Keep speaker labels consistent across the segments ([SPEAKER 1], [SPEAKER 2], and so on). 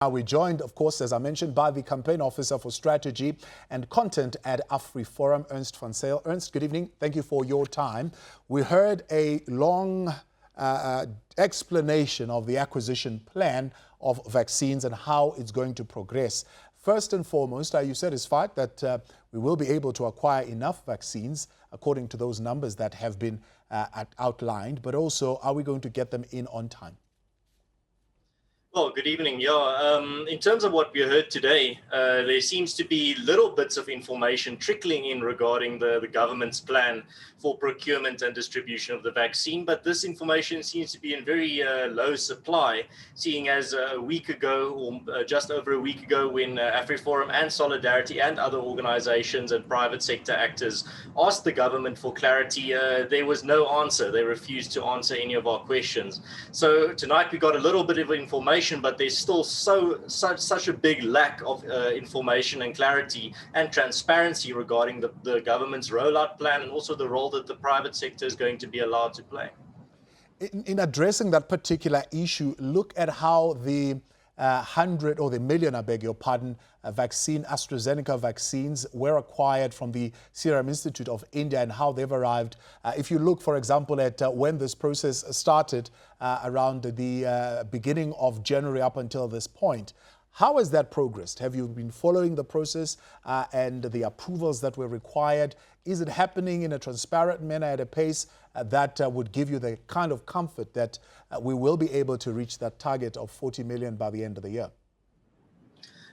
[SPEAKER 1] Now we're joined, of course, as I mentioned, by the Campaign Officer for Strategy and Content at AfriForum, Ernst van Zyl. Ernst, good evening. Thank you for your time. We heard a long explanation of the acquisition plan of vaccines and how it's going to progress. First and foremost, are you satisfied that we will be able to acquire enough vaccines according to those numbers that have been outlined, but also are we going to get them in on time?
[SPEAKER 2] Well, good evening. In terms of what we heard today, there seems to be little bits of information trickling in regarding the government's plan for procurement and distribution of the vaccine, but this information seems to be in very low supply, seeing as a week ago, or just over a week ago, when AfriForum and Solidarity and other organizations and private sector actors asked the government for clarity, there was no answer. They refused to answer any of our questions. So tonight we got a little bit of information, but there's still such a big lack of information and clarity and transparency regarding the government's rollout plan and also the role that the private sector is going to be allowed to play.
[SPEAKER 1] In addressing that particular issue, look at how the 100 or the million, I beg your pardon, vaccine, AstraZeneca vaccines were acquired from the Serum Institute of India and how they've arrived. If you look, for example, at when this process started around the beginning of January up until this point, how has that progressed? Have you been following the process and the approvals that were required? Is it happening in a transparent manner at a pace that would give you the kind of comfort that we will be able to reach that target of 40 million by the end of the year?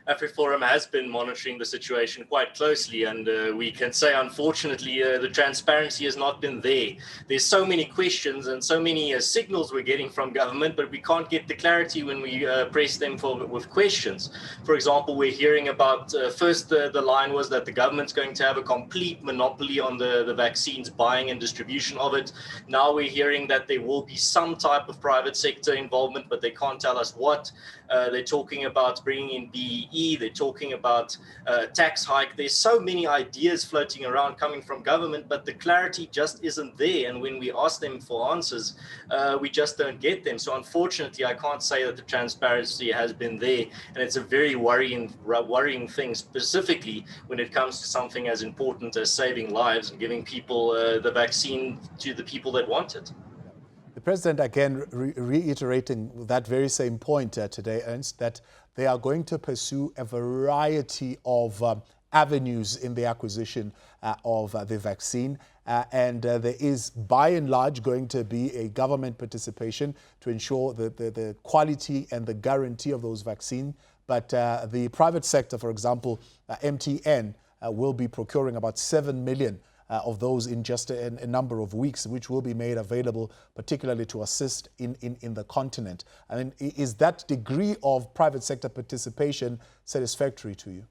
[SPEAKER 2] AfriForum has been monitoring the situation quite closely, and we can say, unfortunately, the transparency has not been there. There's so many questions and so many signals we're getting from government, but we can't get the clarity when we press them with questions. For example, we're hearing about, first the line was that the government's going to have a complete monopoly on the vaccines buying and distribution of it. Now we're hearing that there will be some type of private sector involvement, but they can't tell us what. They're talking about bringing in BEE. They're talking about tax hike. There's so many ideas floating around coming from government, but the clarity just isn't there. And when we ask them for answers, we just don't get them. So unfortunately, I can't say that the transparency has been there. And it's a very worrying thing, specifically when it comes to something as important as saving lives and giving people the vaccine to the people that want it.
[SPEAKER 1] The President, again, reiterating that very same point today, Ernst, that they are going to pursue a variety of avenues in the acquisition of the vaccine. And there is, by and large, going to be a government participation to ensure the quality and the guarantee of those vaccines. But the private sector, for example, MTN, will be procuring about 7 million of those in just a number of weeks, which will be made available particularly to assist in the continent. I mean, is that degree of private sector participation satisfactory to you?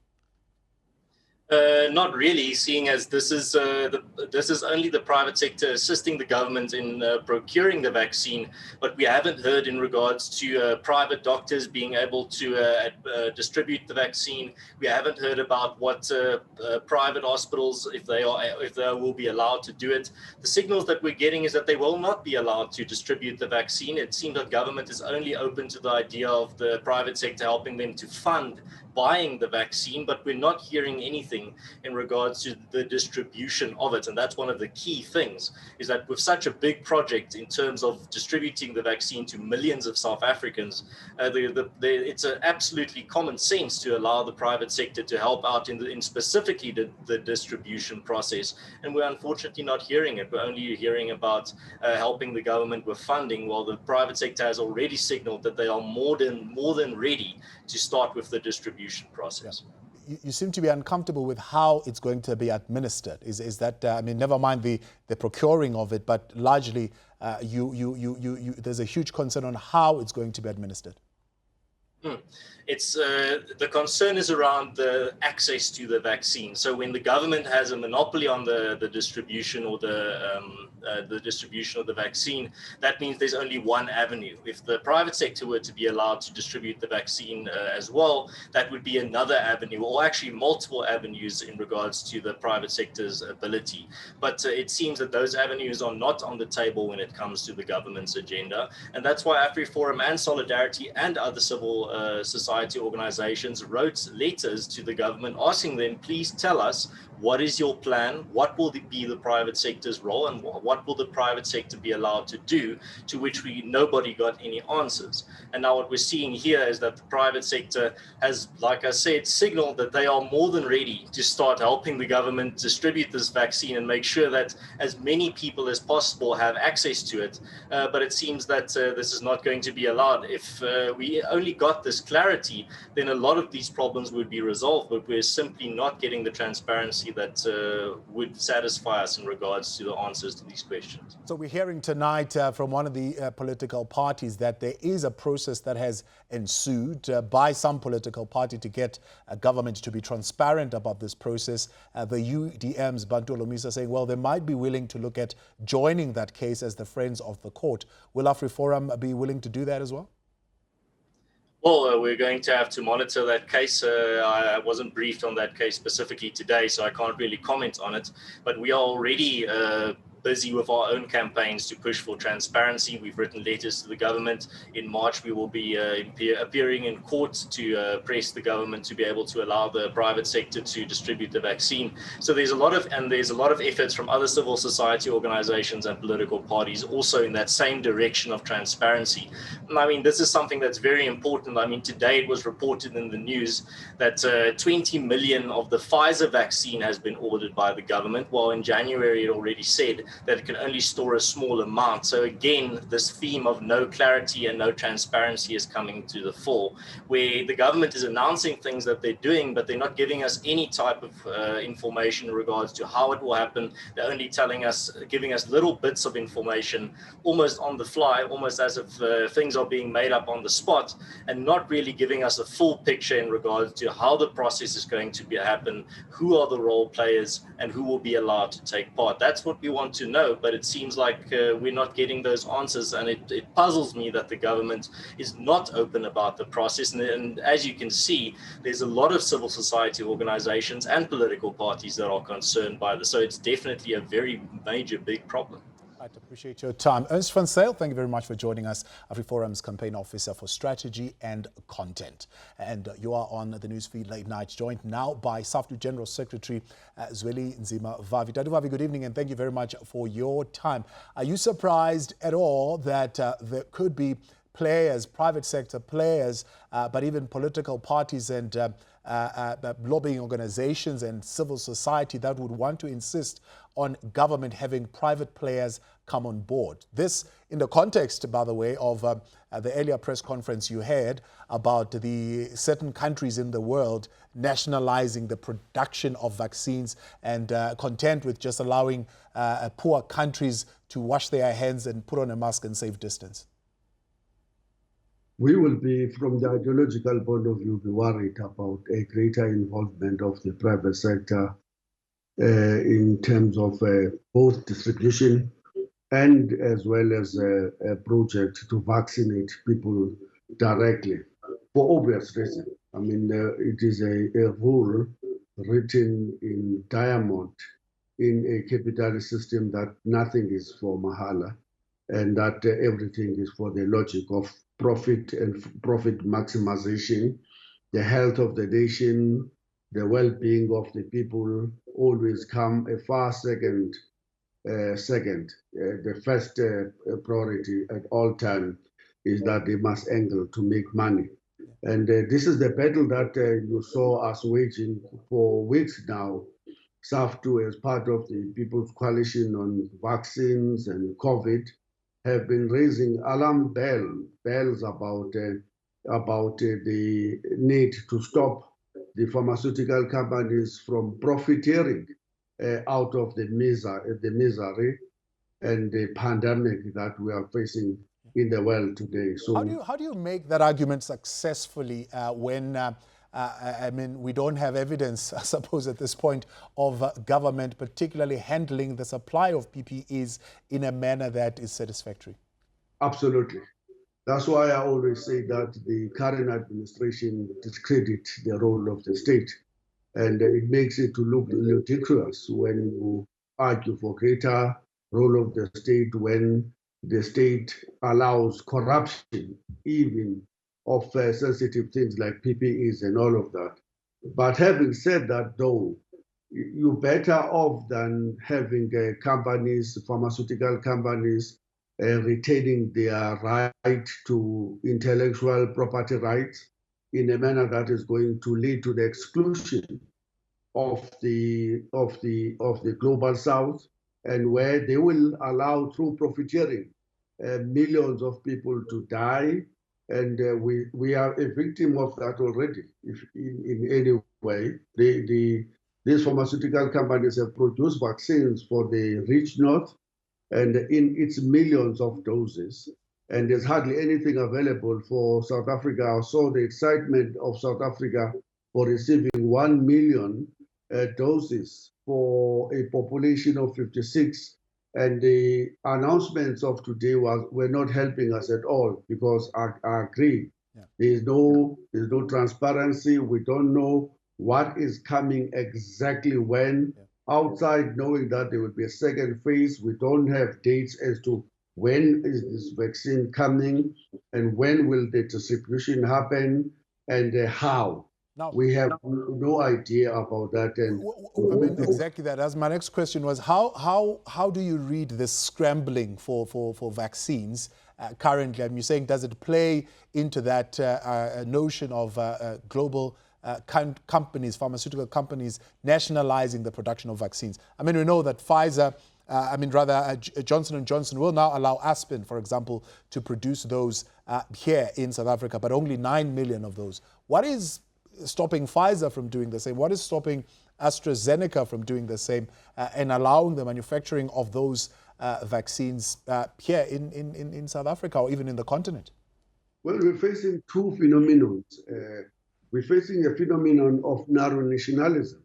[SPEAKER 2] Not really, seeing as this is only the private sector assisting the government in procuring the vaccine, but we haven't heard in regards to private doctors being able to distribute the vaccine. We haven't heard about what private hospitals, if they will be allowed to do it. The signals that we're getting is that they will not be allowed to distribute the vaccine. It seems that government is only open to the idea of the private sector helping them to fund buying the vaccine, but we're not hearing anything in regards to the distribution of it. And that's one of the key things, is that with such a big project in terms of distributing the vaccine to millions of South Africans, it's absolutely common sense to allow the private sector to help out in specifically the distribution process. And we're unfortunately not hearing it. We're only hearing about helping the government with funding, while the private sector has already signaled that they are more than ready to start with the distribution process.
[SPEAKER 1] Yeah. You seem to be uncomfortable with how it's going to be administered. Is that, I mean, never mind the procuring of it, but largely there's a huge concern on how it's going to be administered.
[SPEAKER 2] It's the concern is around the access to the vaccine. So when the government has a monopoly on the distribution or the distribution of the vaccine, that means there's only one avenue. If the private sector were to be allowed to distribute the vaccine as well, that would be another avenue, or actually multiple avenues in regards to the private sector's ability. But it seems that those avenues are not on the table when it comes to the government's agenda. And that's why AfriForum and Solidarity and other civil society organizations wrote letters to the government asking them, please tell us, what is your plan? What will be the private sector's role, and what will the private sector be allowed to do? To which nobody got any answers. And now what we're seeing here is that the private sector has, like I said, signaled that they are more than ready to start helping the government distribute this vaccine and make sure that as many people as possible have access to it. But it seems that this is not going to be allowed. If we only got this clarity, then a lot of these problems would be resolved, but we're simply not getting the transparency that would satisfy us in regards to the answers to these questions.
[SPEAKER 1] So we're hearing tonight from one of the political parties that there is a process that has ensued by some political party to get government to be transparent about this process. The UDM's Bantu Lomisa saying, well, they might be willing to look at joining that case as the friends of the court. Will AfriForum be willing to do that as well?
[SPEAKER 2] Well, we're going to have to monitor that case. I wasn't briefed on that case specifically today, so I can't really comment on it. But we are already busy with our own campaigns to push for transparency. We've written letters to the government. In March, we will be appearing in court to press the government to be able to allow the private sector to distribute the vaccine. So there's a lot of efforts from other civil society organizations and political parties also in that same direction of transparency. And I mean, this is something that's very important. I mean, today it was reported in the news that 20 million of the Pfizer vaccine has been ordered by the government, while in January it already said that it can only store a small amount. So again, this theme of no clarity and no transparency is coming to the fore, where the government is announcing things that they're doing, but they're not giving us any type of information in regards to how it will happen. They're only giving us little bits of information, almost on the fly, almost as if things are being made up on the spot, and not really giving us a full picture in regards to how the process is going to happen, who are the role players, and who will be allowed to take part. That's what we want to know, but it seems like we're not getting those answers, and it puzzles me that the government is not open about the process. And as you can see, there's a lot of civil society organizations and political parties that are concerned by this. So it's definitely a very major, big problem.
[SPEAKER 1] I appreciate your time. Ernst van Zyl, thank you very much for joining us, AfriForum's campaign officer for strategy and content. And you are on the Newsfeed Late Night, joined now by SAFTU General Secretary Zweli Nzima-Vavi. Tatu Vavi, good evening, and thank you very much for your time. Are you surprised at all that there could be players, private sector players, but even political parties and lobbying organizations and civil society that would want to insist on government having private players come on board? This in the context, by the way, of the earlier press conference you had about the certain countries in the world nationalizing the production of vaccines and content with just allowing poor countries to wash their hands and put on a mask and save distance.
[SPEAKER 3] We will be, from the ideological point of view, be worried about a greater involvement of the private sector in terms of both distribution and as well as a project to vaccinate people directly for obvious reasons. I mean, it is a rule written in diamond in a capitalist system that nothing is for mahala and that everything is for the logic of profit and profit maximization. The health of the nation, the well-being of the people always come a far second. The first priority at all times is that they must angle to make money. And this is the battle that you saw us waging for weeks now. SAFTU, as part of the People's Coalition on Vaccines and COVID, have been raising alarm bells about the need to stop the pharmaceutical companies from profiteering out of the misery and the pandemic that we are facing in the world today. So
[SPEAKER 1] how do you make that argument successfully when I mean, we don't have evidence, I suppose, at this point of government particularly handling the supply of PPEs in a manner that is satisfactory? Absolutely.
[SPEAKER 3] That's why I always say that the current administration discredits the role of the state. And it makes it to look ludicrous when you argue for greater role of the state when the state allows corruption even sensitive things like PPEs and all of that. But having said that, though, you're better off than having companies, pharmaceutical companies, retaining their right to intellectual property rights in a manner that is going to lead to the exclusion of the global south, and where they will allow, through profiteering, millions of people to die. And we are a victim of that already. If in any way, these pharmaceutical companies have produced vaccines for the rich north, and in its millions of doses, and there's hardly anything available for South Africa. So the excitement of South Africa for receiving 1 million doses for a population of 56, and the announcements of today were not helping us at all, because I agree, there's no transparency. We don't know what is coming exactly when. Outside knowing that there will be a second phase, we don't have dates as to when is this vaccine coming and when will the distribution happen and how.
[SPEAKER 1] Now,
[SPEAKER 3] we have no idea about that. And
[SPEAKER 1] I mean, exactly that. As my next question was, how do you read this scrambling for vaccines currently? I mean, you're saying, does it play into that notion of global companies, pharmaceutical companies, nationalizing the production of vaccines? I mean, we know that Pfizer, Johnson & Johnson will now allow Aspen, for example, to produce those here in South Africa, but only 9 million of those. What is stopping Pfizer from doing the same? What is stopping AstraZeneca from doing the same and allowing the manufacturing of those vaccines here in South Africa or even in the continent?
[SPEAKER 3] Well, we're facing two phenomena. We're facing a phenomenon of narrow nationalism,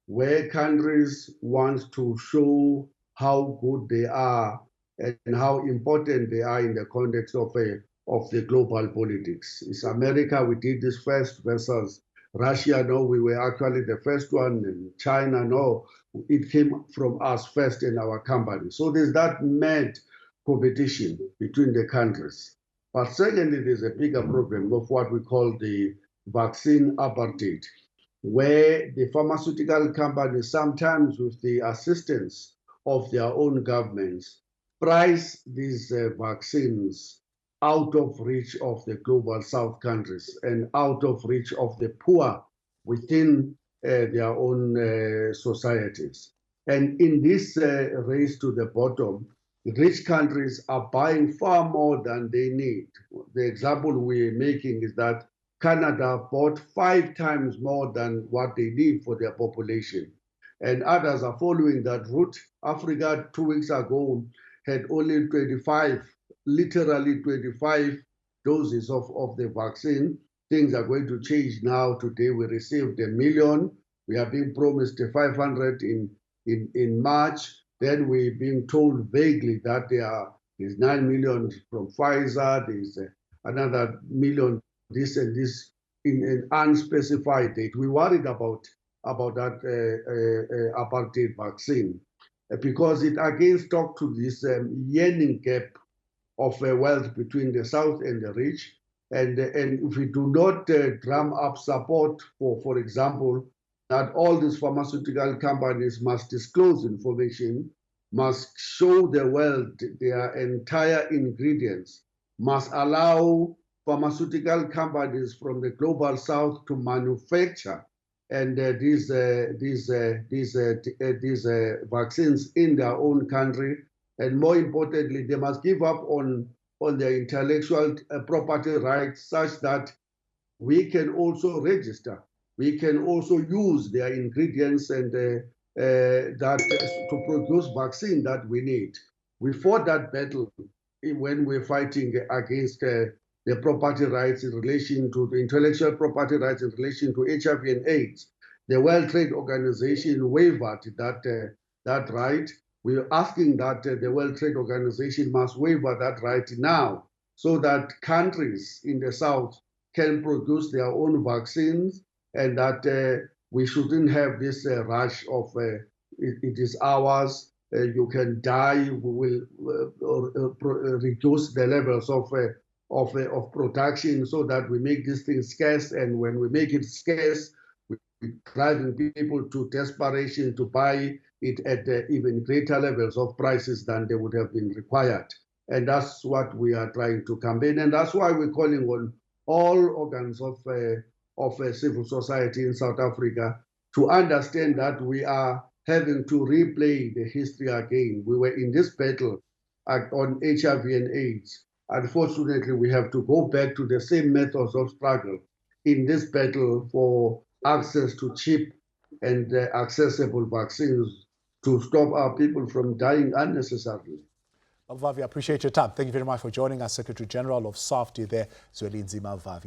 [SPEAKER 3] where countries want to show how good they are and how important they are in the context of the global politics. It's America, we did this first, versus Russia, no, we were actually the first one, and China, no, it came from us first in our company. So there's that mad competition between the countries. But secondly, there's a bigger problem of what we call the vaccine apartheid, where the pharmaceutical companies, sometimes with the assistance of their own governments, price these vaccines out of reach of the global south countries and out of reach of the poor within their own societies. And in this race to the bottom, rich countries are buying far more than they need. The example we're making is that Canada bought 5 times more than what they need for their population. And others are following that route. Africa 2 weeks ago had only 25, literally 25 doses of the vaccine. Things are going to change now. Today we received 1 million. We are being promised 500 in March. Then we're being told vaguely that there's 9 million from Pfizer, there's another million this and this in an unspecified date. We worried about that apartheid vaccine because it again talks to this yearning gap of wealth between the South and the rich. And if we do not drum up support for example, that all these pharmaceutical companies must disclose information, must show the world their entire ingredients, must allow pharmaceutical companies from the global south to manufacture and these vaccines in their own country. And more importantly, they must give up on their intellectual property rights such that we can also register. We can also use their ingredients and that to produce vaccine that we need. We fought that battle when we're fighting against the property rights in relation to the intellectual property rights in relation to HIV and AIDS. The World Trade Organization waived that right. We're asking that the World Trade Organization must waive that right now so that countries in the South can produce their own vaccines, and that we shouldn't have this rush of it is ours, you can die, we will reduce the levels of of production so that we make these things scarce. And when we make it scarce, we're driving people to desperation to buy it at even greater levels of prices than they would have been required. And that's what we are trying to campaign. And that's why we're calling on all organs of civil society in South Africa to understand that we are having to replay the history again. We were in this battle on HIV and AIDS. Unfortunately, we have to go back to the same methods of struggle in this battle for access to cheap and accessible vaccines to stop our people from dying unnecessarily.
[SPEAKER 1] Vavi, I appreciate your time. Thank you very much for joining us, Secretary General of SAFTI there, Zwelinzima Vavi.